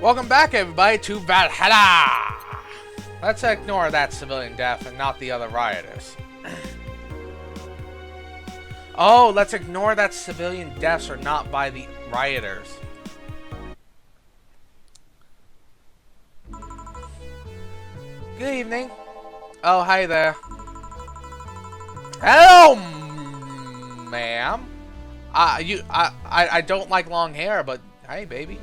Welcome back, everybody, to Valhalla! Let's ignore that civilian death and not the other rioters. Oh, let's ignore that civilian deaths are not by the rioters. Good evening. Oh, hi there. Hello, ma'am. I don't like long hair, but hey, baby.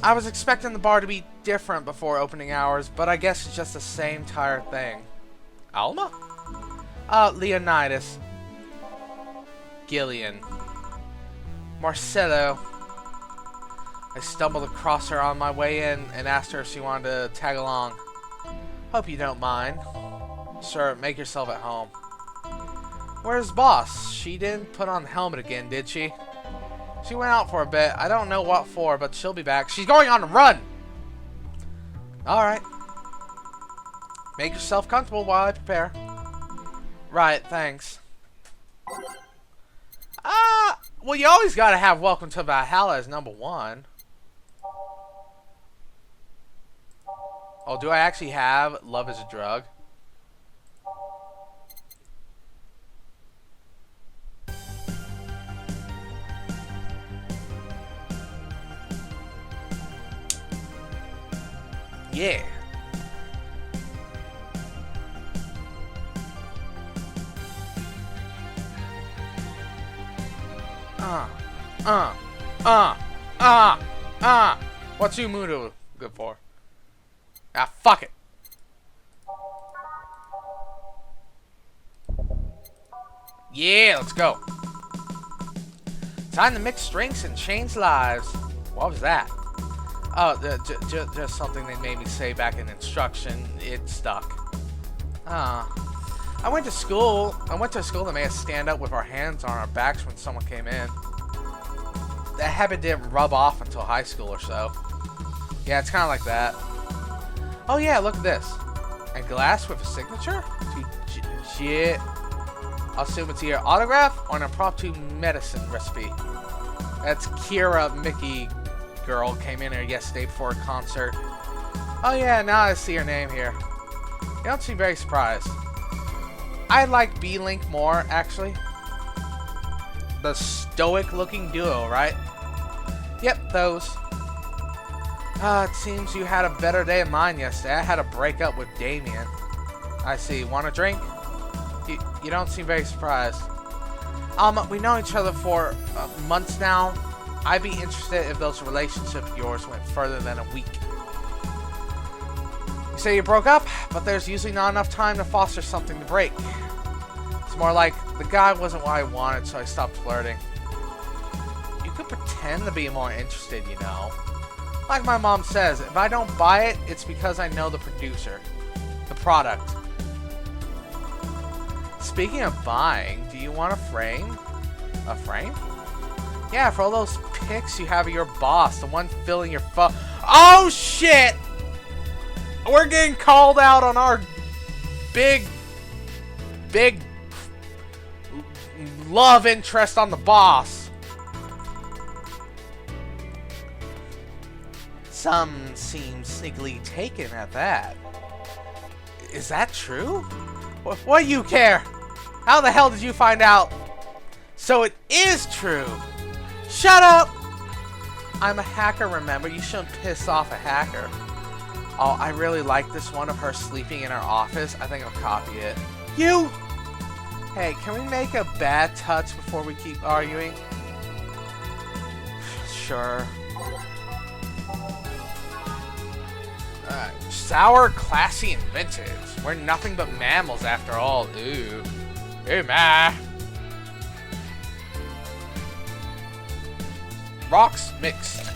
I was expecting the bar to be different before opening hours, but I guess it's just the same tired thing. Alma? Leonidas. Gillian. Marcelo. I stumbled across her on my way in and asked her if she wanted to tag along. Hope you don't mind. Sure, make yourself at home. Where's boss? She didn't put on the helmet again, did she? She went out for a bit. I don't know what for, but she'll be back. She's going on a run! Alright. Make yourself comfortable while I prepare. Right, thanks. Well, you always gotta have Welcome to Valhalla as #1. Oh, do I actually have Love is a Drug? Yeah. What's Umudo good for? Ah, fuck it. Yeah, let's go. Time to mix drinks and change lives. What was that? Oh, just something they made me say back in instruction. It stuck. I went to a school that made us stand up with our hands on our backs when someone came in. That habit didn't rub off until high school or so. Yeah, it's kind of like that. Oh yeah, look at this. A glass with a signature? Shit. I'll assume it's either autograph or an impromptu medicine recipe. That's Kira Mickey girl came in here yesterday before a concert. Oh yeah, now I see her name here. You don't seem very surprised. I like B-Link more, actually. The stoic-looking duo, right? Yep, those. It seems you had a better day than mine yesterday. I had a breakup with Damien. I see. Want a drink? You don't seem very surprised. We know each other for months now. I'd be interested if those relationships of yours went further than a week. You say you broke up, but there's usually not enough time to foster something to break. It's more like the guy wasn't what I wanted, so I stopped flirting. You could pretend to be more interested, you know. Like my mom says, if I don't buy it, it's because I know the producer. The product. Speaking of buying, do you want a frame? A frame? Yeah, for all those pics you have of your boss, the one filling your phone. Oh shit! We're getting called out on our big love interest on the boss. Some seem sneakily taken at that. Is that true? What do you care? How the hell did you find out? So it is true. Shut up! I'm a hacker, remember? You shouldn't piss off a hacker. Oh, I really like this one of her sleeping in her office. I think I'll copy it. You! Hey, can we make a bad touch before we keep arguing? Sure. Sour, classy, and vintage. We're nothing but mammals after all. Ooh. Ooh, ma. Rocks mixed.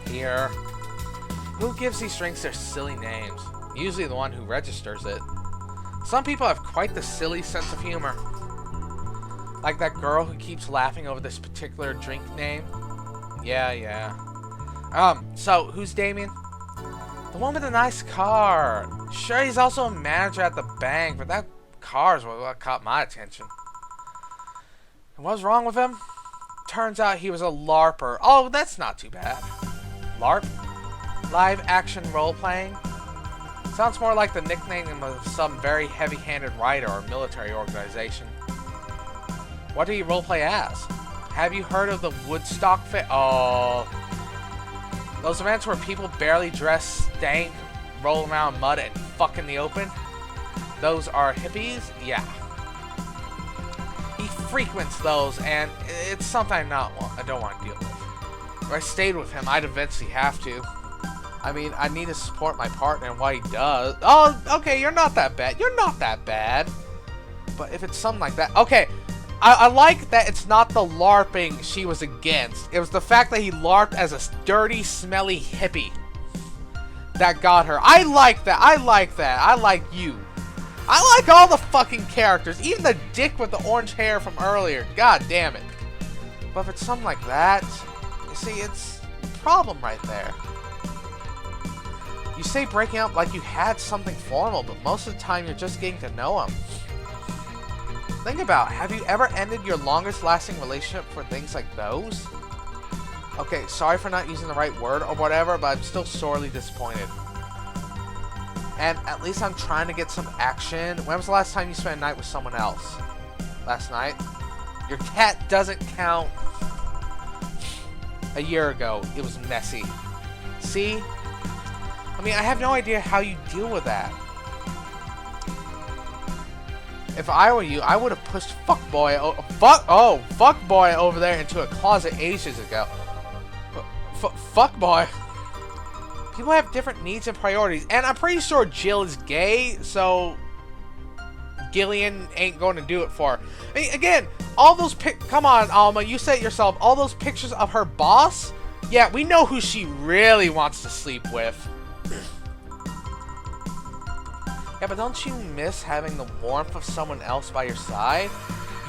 Here. Who gives these drinks their silly names? Usually the one who registers it. Some people have quite the silly sense of humor. Like that girl who keeps laughing over this particular drink name. Yeah. So, who's Damien? The one with the nice car. Sure, he's also a manager at the bank, but that car's what caught my attention. And what's wrong with him? turns out he was a LARPer. Oh, that's not too bad. LARP? Live action role-playing? Sounds more like the nickname of some very heavy-handed writer or military organization. What do you roleplay as? Have you heard of the Woodstock Fit? Oh. Those events where people barely dress, stank, roll around in mud, and fuck in the open? Those are hippies? Yeah. He frequents those, and it's something I don't want to deal with. If I stayed with him, I'd eventually have to. I mean, I need to support my partner in what he does. Oh, okay, you're not that bad. You're not that bad. But if it's something like that... Okay, I like that it's not the LARPing she was against. It was the fact that he LARPed as a dirty, smelly hippie that got her. I like that. I like that. I like you. I like all the fucking characters. Even the dick with the orange hair from earlier. God damn it. But if it's something like that... You see, it's a problem right there. You say breaking up like you had something formal, but most of the time you're just getting to know him. Think about, have you ever ended your longest lasting relationship for things like those? Okay, sorry for not using the right word or whatever, but I'm still sorely disappointed. And at least I'm trying to get some action. When was the last time you spent a night with someone else? Last night? Your cat doesn't count. A year ago, it was messy. See? I mean, I have no idea how you deal with that. If I were you, I would have pushed fuckboy over there into a closet ages ago. Fuckboy. People have different needs and priorities, and I'm pretty sure Jill is gay, so Gillian ain't going to do it for her. I mean, again, all those come on, Alma, you said it yourself. All those pictures of her boss. Yeah, we know who she really wants to sleep with. Yeah, but don't you miss having the warmth of someone else by your side?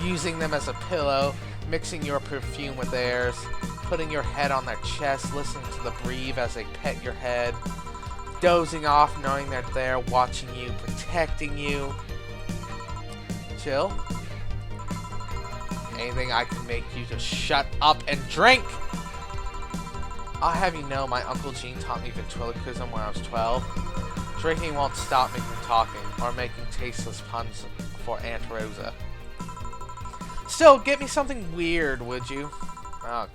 Using them as a pillow, mixing your perfume with theirs, putting your head on their chest, listening to the breathe as they pet your head, dozing off knowing they're there, watching you, protecting you. Chill. Anything I can make you to shut up and drink! I'll have you know my Uncle Gene taught me ventriloquism when I was 12. Drinking won't stop me from talking, or making tasteless puns for Aunt Rosa. Still, get me something weird, would you? Oh,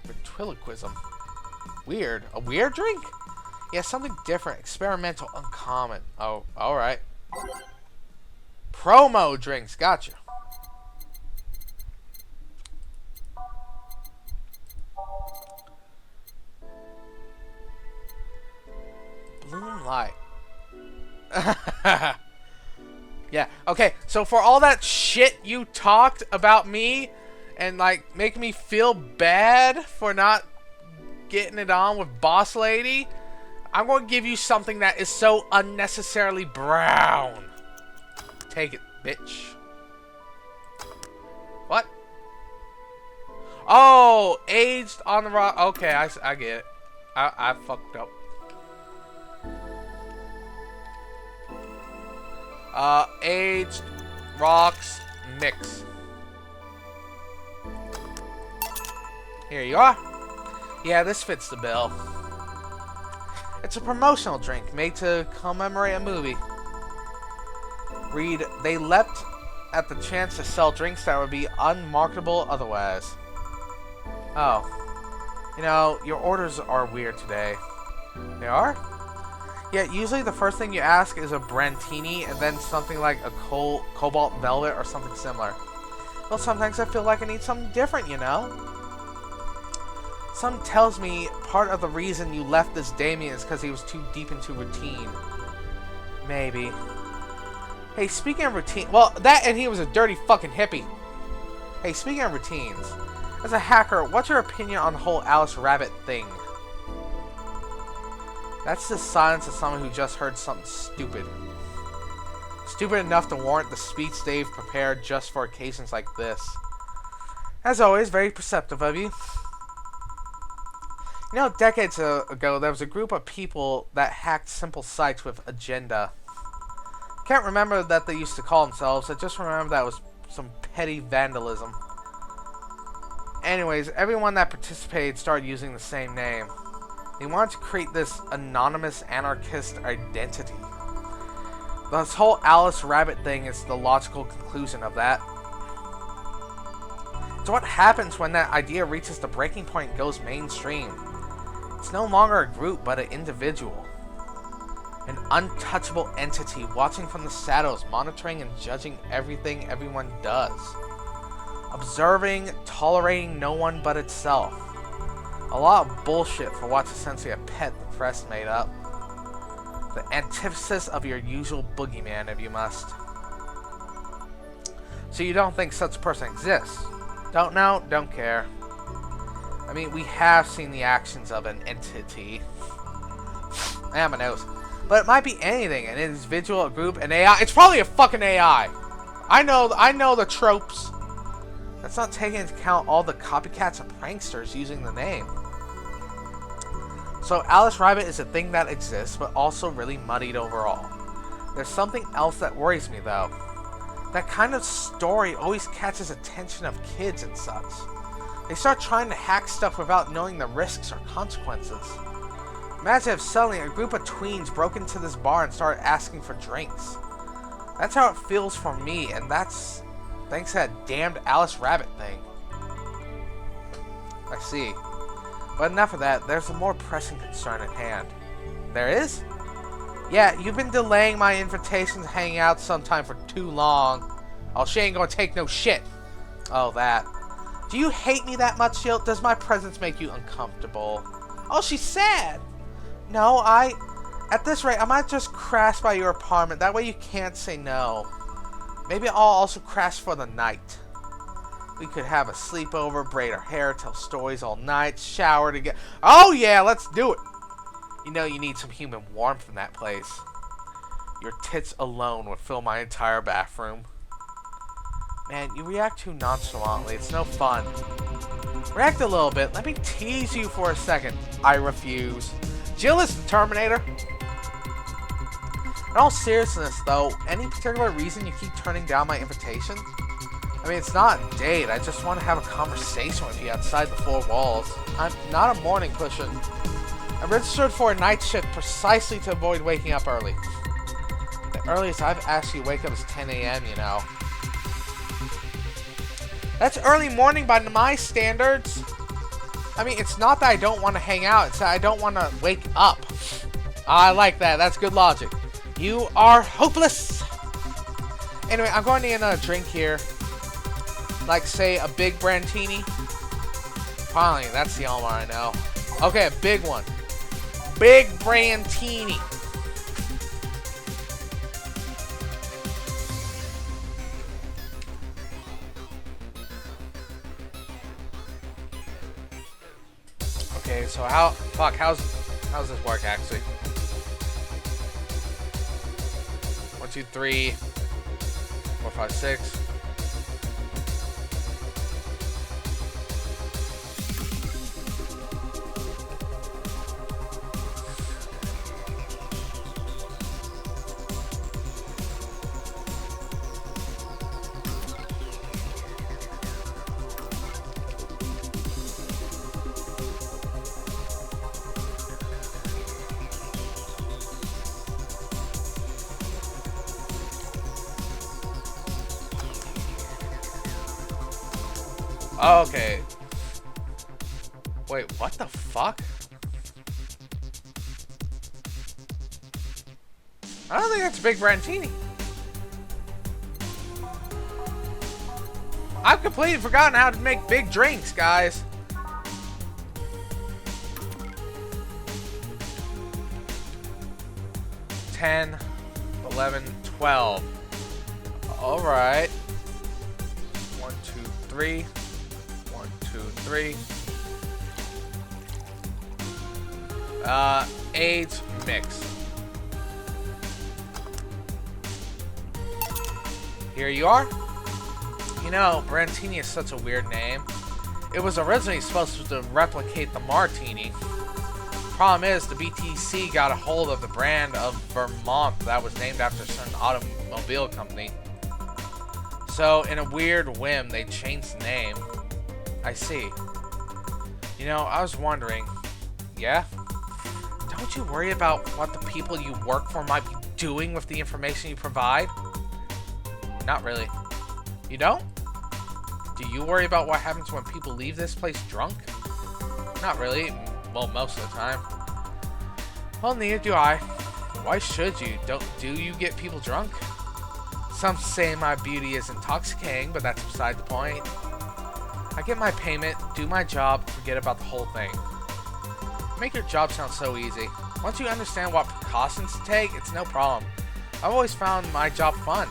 ventriloquism. Weird. A weird drink? Yeah, something different, experimental, uncommon. Oh, alright. Promo drinks, gotcha. Bloom light. Yeah, okay, so for all that shit you talked about me and like making me feel bad for not getting it on with Boss Lady, I'm going to give you something that is so unnecessarily brown. Take it, bitch. What? Oh, aged on the rock. Okay, I get it. I fucked up. Aged rocks mix. Here you are. Yeah, this fits the bill. It's a promotional drink made to commemorate a movie. Read, they leapt at the chance to sell drinks that would be unmarketable otherwise. Oh. You know, your orders are weird today. They are? Yeah, usually the first thing you ask is a Brantini and then something like a Cobalt Velvet or something similar. Well, sometimes I feel like I need something different, you know? Something tells me part of the reason you left this Damien is because he was too deep into routine. Maybe. Hey, speaking of routine... Well, that and he was a dirty fucking hippie. Hey, speaking of routines. As a hacker, what's your opinion on the whole Alice Rabbit thing? That's the silence of someone who just heard something stupid. Stupid enough to warrant the speech they've prepared just for occasions like this. As always, very perceptive of you. You know, decades ago, there was a group of people that hacked simple sites with agenda. Can't remember that they used to call themselves, I just remember that was some petty vandalism. Anyways, everyone that participated started using the same name. They wanted to create this anonymous anarchist identity. This whole Alice Rabbit thing is the logical conclusion of that. So what happens when that idea reaches the breaking point and goes mainstream? It's no longer a group, but an individual. An untouchable entity watching from the shadows, monitoring and judging everything everyone does. Observing, tolerating no one but itself. A lot of bullshit for what's essentially a pet the press made up. The antithesis of your usual boogeyman, if you must. So you don't think such a person exists? Don't know? Don't care. I mean, we have seen the actions of an entity. My nose. But it might be anything. An individual, a group, an AI. It's probably a fucking AI. I know the tropes. That's not taking into account all the copycats and pranksters using the name. So Alice Rabbit is a thing that exists, but also really muddied overall. There's something else that worries me though. That kind of story always catches attention of kids and such. They start trying to hack stuff without knowing the risks or consequences. Imagine if suddenly a group of tweens broke into this bar and started asking for drinks. That's how it feels for me, and that's thanks to that damned Alice Rabbit thing. I see. But enough of that, there's a more pressing concern at hand. There is? Yeah, you've been delaying my invitation to hang out sometime for too long. Oh, she ain't gonna take no shit. Oh, that. Do you hate me that much, Jill? Does my presence make you uncomfortable? Oh, she's sad. No, at this rate, I might just crash by your apartment. That way you can't say no. Maybe I'll also crash for the night. We could have a sleepover, braid our hair, tell stories all night, shower together. Oh yeah, let's do it. You know you need some human warmth in that place. Your tits alone would fill my entire bathroom. Man, you react too nonchalantly. It's no fun. React a little bit. Let me tease you for a second. I refuse. Jill is the Terminator. In all seriousness, though, any particular reason you keep turning down my invitation? I mean, it's not a date. I just want to have a conversation with you outside the four walls. I'm not a morning cushion. I'm registered for a night shift precisely to avoid waking up early. The earliest I've asked you to wake up is 10 a.m., you know. That's early morning by my standards. I mean, it's not that I don't want to hang out. It's that I don't want to wake up. I like that. That's good logic. You are hopeless. Anyway, I'm going to need another drink here. Like, say, a big Brantini. Finally, that's the only one I know. Okay, a big one. Big Brantini. Okay, so how's this work actually? 1, 2, 3, 4, 5, 6. Okay. Wait, what the fuck? I don't think that's a big Brantini. I've completely forgotten how to make big drinks, guys. $10, $11, $12. All right. 1, 2, 3. 1, 2, 3. 8 mix. Here you are. You know, Brantini is such a weird name. It was originally supposed to replicate the Martini. Problem is, the BTC got a hold of the brand of Vermont that was named after a certain automobile company. So, in a weird whim, they changed the name. I I see. You know, I was wondering. Yeah? Don't you worry about what the people you work for might be doing with the information you provide? Not really. You don't? Do you worry about what happens when people leave this place drunk? Not really. Well, most of the time. Well, neither do I. Why should you? Do you get people drunk? Some say my beauty is intoxicating, but that's beside the point. I get my payment, do my job, forget about the whole thing. Make your job sound so easy. Once you understand what precautions to take, it's no problem. I've always found my job fun.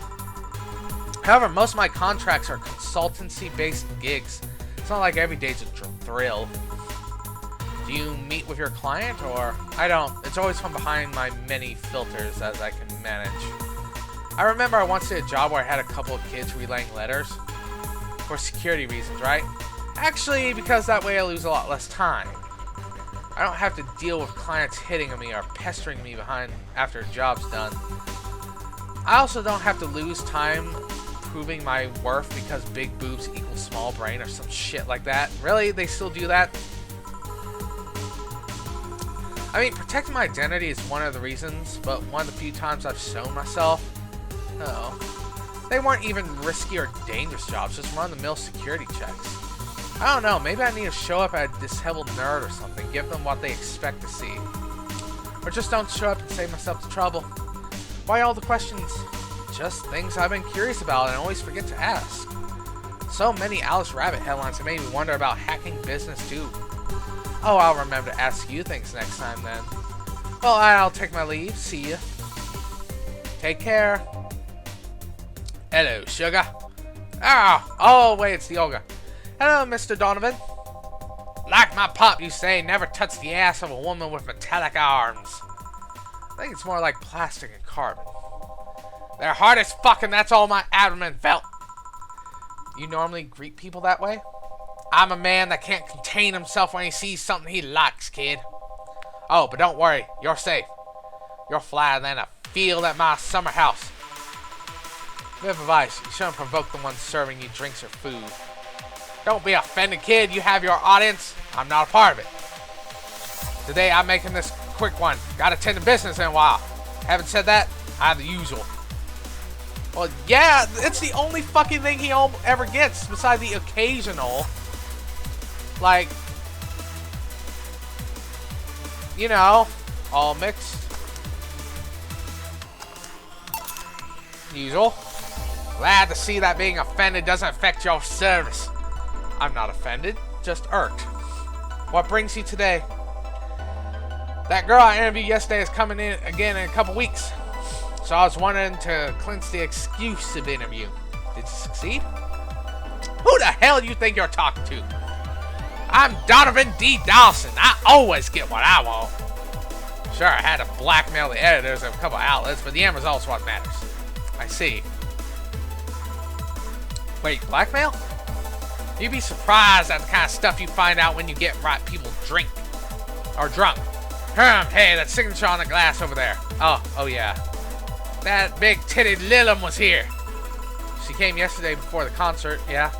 However, most of my contracts are consultancy-based gigs. It's not like every day's a thrill. Do you meet with your client, or? I don't. It's always from behind my many filters as I can manage. I remember I once did a job where I had a couple of kids relaying letters. For security reasons, right? Actually, because that way I lose a lot less time. I don't have to deal with clients hitting me or pestering me behind after a job's done. I also don't have to lose time proving my worth because big boobs equal small brain or some shit like that. Really? They still do that? I mean, protecting my identity is one of the reasons, but one of the few times I've shown myself. Oh. They weren't even risky or dangerous jobs, just run-of-the-mill security checks. I don't know, maybe I need to show up at a disheveled nerd or something, give them what they expect to see. Or just don't show up and save myself the trouble. Why all the questions? Just things I've been curious about and always forget to ask. So many Alice Rabbit headlines that made me wonder about hacking business too. Oh, I'll remember to ask you things next time then. Well, I'll take my leave. See ya. Take care. Hello, sugar. Oh, wait, it's the ogre. Hello, Mr. Donovan. Like my pop, you say, never touch the ass of a woman with metallic arms. I think it's more like plastic and carbon. They're hard as fuck, and that's all my abdomen felt. You normally greet people that way? I'm a man that can't contain himself when he sees something he likes, kid. Oh, but don't worry, you're safe. You're flyer than a field at my summer house. Bit of advice, you shouldn't provoke the one serving you drinks or food. Don't be offended, kid. You have your audience. I'm not a part of it. Today, I'm making this quick one. Gotta tend to business in a while. Having said that, I have the usual. Well, yeah, it's the only fucking thing he ever gets, besides the occasional. Like, you know, all mixed. Usual. Glad to see that being offended doesn't affect your service. I'm not offended, just irked. What brings you today? That girl I interviewed yesterday is coming in again in a couple weeks. So I was wanting to clinch the exclusive interview. Did you succeed? Who the hell do you think you're talking to? I'm Donovan D. Dawson. I always get what I want. Sure, I had to blackmail the editors of a couple outlets, but the end result's what matters. I see. Wait, blackmail? You'd be surprised at the kind of stuff you find out when you get right people drunk. Hey, that signature on the glass over there. Oh yeah. That big-titted Lilum was here. She came yesterday before the concert, yeah.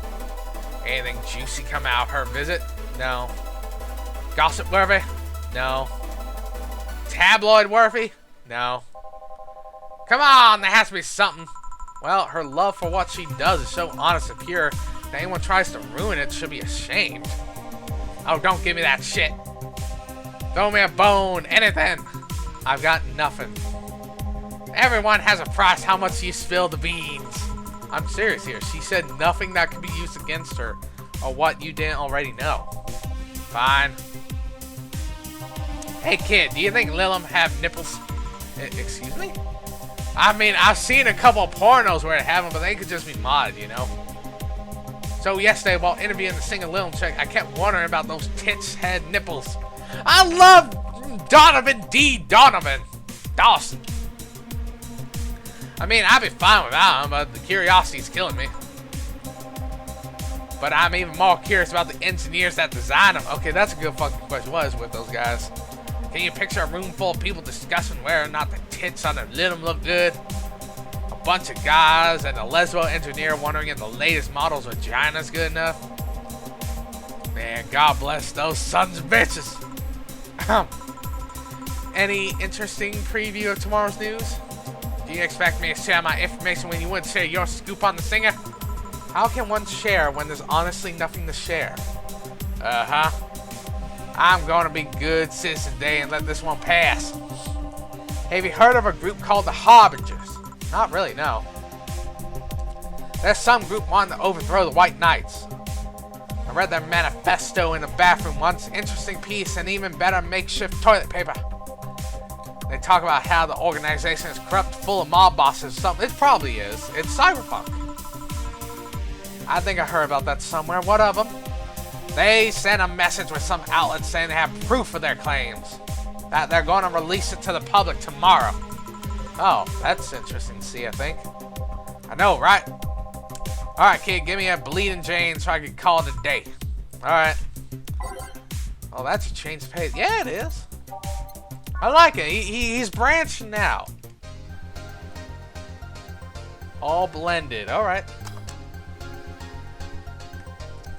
Anything juicy come out of her visit? No. Gossip worthy? No. Tabloid worthy? No. Come on, there has to be something. Well, her love for what she does is so honest and pure. If anyone tries to ruin it, should be ashamed. Oh, don't give me that shit. Throw me a bone, anything. I've got nothing. Everyone has a price how much you spill the beans. I'm serious here. She said nothing that could be used against her or what you didn't already know. Fine. Hey kid, do you think Lilum have nipples? Excuse me? I mean, I've seen a couple of pornos where it have them, but they could just be modded, you know? So yesterday, while interviewing the single Lilum chick, I kept wondering about those tits, head, nipples. I love Donovan D. Donovan Dawson. I mean, I'd be fine without him, but the curiosity's killing me. But I'm even more curious about the engineers that designed them. Okay, that's a good fucking question. What is with those guys? Can you picture a room full of people discussing whether or not the tits on their Lilum look good? A bunch of guys and a lesbo engineer wondering if the latest model's vagina's good enough? Man, God bless those sons of bitches. Any interesting preview of tomorrow's news? Do you expect me to share my information when you wouldn't share your scoop on the singer? How can one share when there's honestly nothing to share? I'm gonna be good citizen today and let this one pass. Have you heard of a group called the Harbingers? Not really, no. There's some group wanting to overthrow the White Knights. I read their manifesto in the bathroom once. Interesting piece and even better makeshift toilet paper. They talk about how the organization is corrupt, full of mob bosses or something. It probably is. It's cyberpunk. I think I heard about that somewhere. What of them? They sent a message with some outlet saying they have proof of their claims. That they're going to release it to the public tomorrow. Oh, that's interesting to see, I think. I know, right? Alright, kid, give me a bleeding Jane so I can call it a day. Alright. Oh, that's a change of pace. Yeah, it is. I like it. He's branching now. All blended. Alright.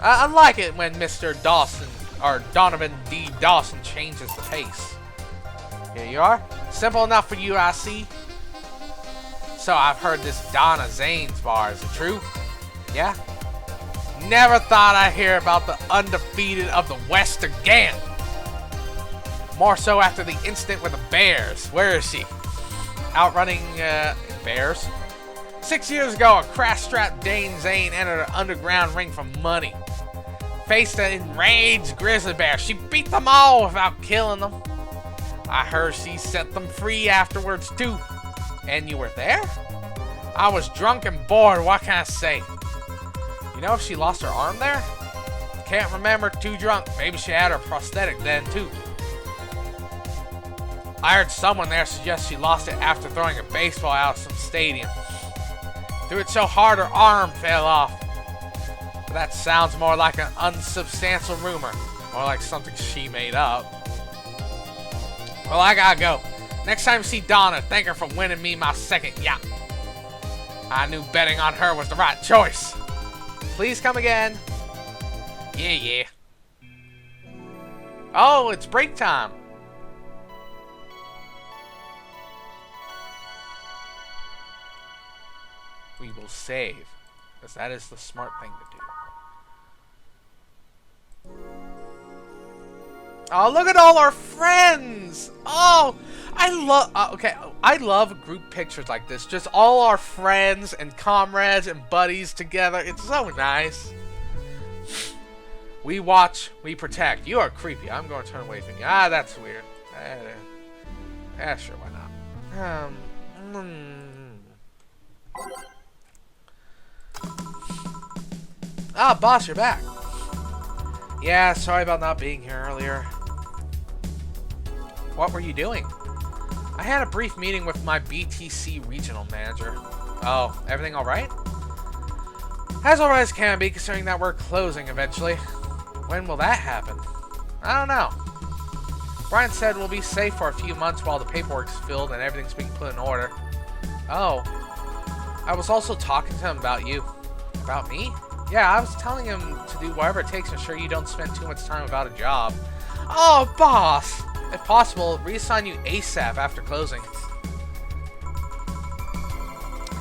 I like it when Mr. Dawson, or Donovan D. Dawson, changes the pace. Here you are. Simple enough for you, I see. So I've heard this Donna Zane's bar. Is it true? Yeah? Never thought I'd hear about the undefeated of the West again. More so after the incident with the Bears. Where is she? Outrunning, Bears? 6 years ago, a crash-strapped Dane Zane entered an underground ring for money. Faced an enraged grizzly bear. She beat them all without killing them. I heard she set them free afterwards, too. And you were there? I was drunk and bored, what can I say? You know if she lost her arm there? Can't remember, too drunk. Maybe she had her prosthetic then, too. I heard someone there suggest she lost it after throwing a baseball out of some stadium. Threw it so hard her arm fell off. But that sounds more like an unsubstantial rumor. More like something she made up. Well, I gotta go. Next time you see Donna, thank her for winning me my second yacht. I knew betting on her was the right choice. Please come again. Yeah. Oh, it's break time. We will save, because that is the smart thing to do. Oh, look at all our friends! Oh, I love group pictures like this. Just all our friends and comrades and buddies together. It's so nice. We watch, we protect. You are creepy. I'm going to turn away from you. Ah, that's weird. Sure, why not? Ah, boss, you're back. Yeah, sorry about not being here earlier. What were you doing? I had a brief meeting with my BTC regional manager. Oh, everything alright? As alright as can be, considering that we're closing eventually. When will that happen? I don't know. Brian said we'll be safe for a few months while the paperwork's filled and everything's being put in order. Oh. I was also talking to him about you. About me? Yeah, I was telling him to do whatever it takes to ensure you don't spend too much time without a job. Oh, boss! If possible, reassign you ASAP after closing.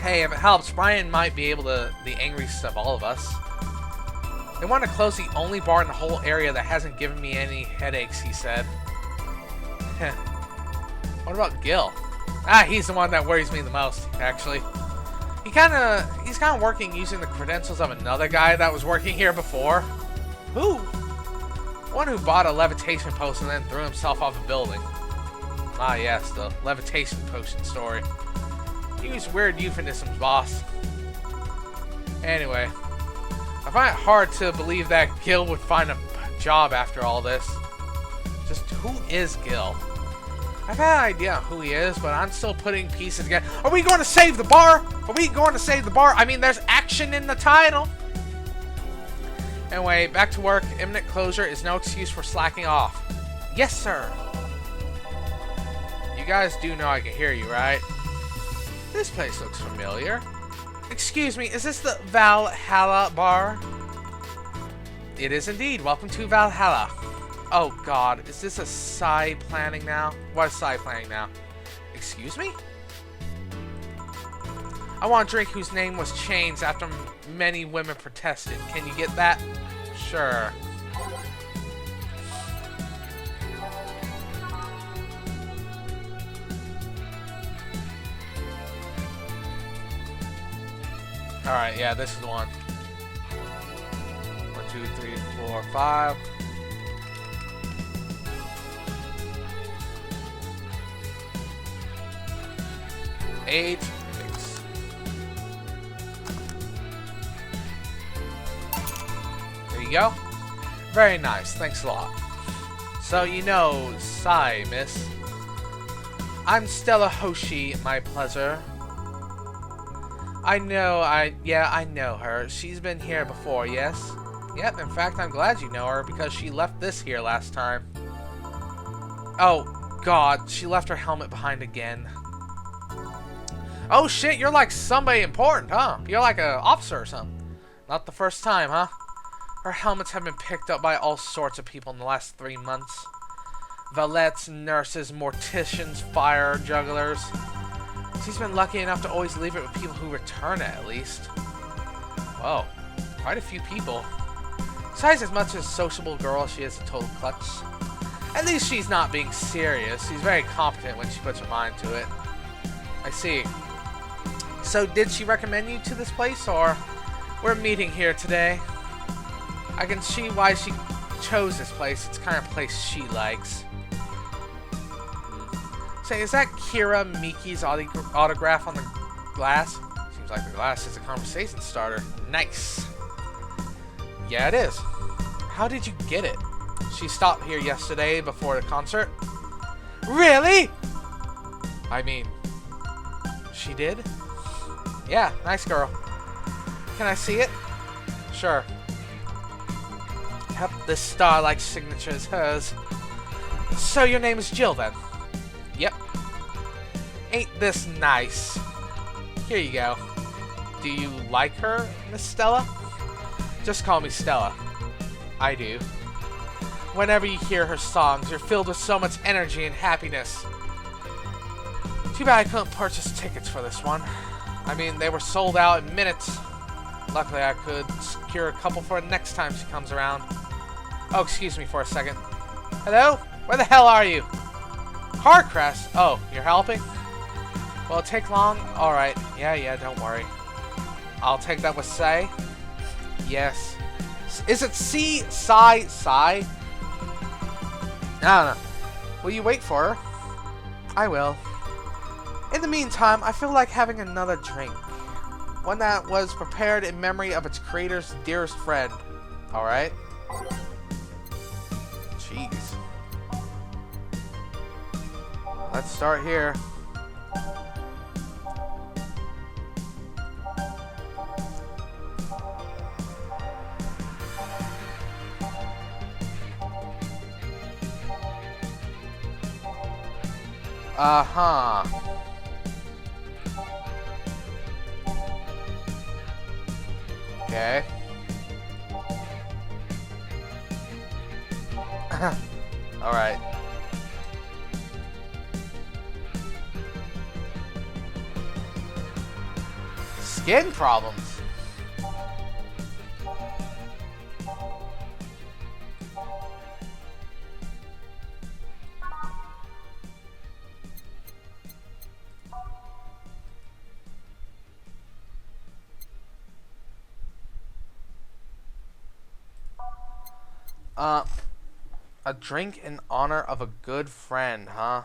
Hey, if it helps, Brian might be able to the angriest of all of us. They want to close the only bar in the whole area that hasn't given me any headaches, he said. What about Gil? Ah, he's the one that worries me the most, actually. He's kind of working using the credentials of another guy that was working here before. Who? One who bought a levitation potion and then threw himself off a building. Ah yes, the levitation potion story. Use weird euphemisms, boss. Anyway, I find it hard to believe that Gil would find a job after all this. Just who is Gil? I've had an idea of who he is, but I'm still putting pieces together. Are we going to save the bar? Are we going to save the bar? I mean, there's action in the title. Anyway, back to work. Imminent closure is no excuse for slacking off. Yes, sir. You guys do know I can hear you, right? This place looks familiar. Excuse me, is this the Valhalla bar? It is indeed. Welcome to Valhalla. Oh god, is this a side planning now? What is side planning now? Excuse me? I want a drink whose name was changed after many women protested. Can you get that? Sure. Alright, yeah, this is the one. 1, 2, 3, 4, 5. Eight. Six. There you go. Very nice. Thanks a lot. So, you know, sigh, miss. I'm Stella Hoshi, my pleasure. I know her. She's been here before, yes? Yep, in fact, I'm glad you know her because she left this here last time. Oh, God, she left her helmet behind again. Oh, shit, you're like somebody important, huh? You're like an officer or something. Not the first time, huh? Her helmets have been picked up by all sorts of people in the last 3 months. Valets, nurses, morticians, fire jugglers. She's been lucky enough to always leave it with people who return it, at least. Whoa, quite a few people. Besides, as much as a sociable girl, she is a total klutz. At least she's not being serious. She's very competent when she puts her mind to it. I see. So, did she recommend you to this place, or we're meeting here today? I can see why she chose this place. It's the kind of place she likes. Say, is that Kira Miki's autograph on the glass? Seems like the glass is a conversation starter. Nice. Yeah, it is. How did you get it? She stopped here yesterday before the concert. Really? I mean, she did? Yeah, nice girl. Can I see it? Sure. Yep, this star-like signature is hers. So your name is Jill, then? Yep. Ain't this nice? Here you go. Do you like her, Miss Stella? Just call me Stella. I do. Whenever you hear her songs, you're filled with so much energy and happiness. Too bad I couldn't purchase tickets for this one. I mean, they were sold out in minutes. Luckily, I could secure a couple for next time she comes around. Oh, excuse me for a second. Hello? Where the hell are you? Hardcrest? Oh, you're helping? Will it take long? Alright. Yeah, don't worry. I'll take that with say. Yes. Is it C? Sigh? I don't know. Will you wait for her? I will. In the meantime, I feel like having another drink. One that was prepared in memory of its creator's dearest friend. Alright? Jeez. Let's start here. Uh-huh. Okay. Alright. Skin problems. A drink in honor of a good friend, huh?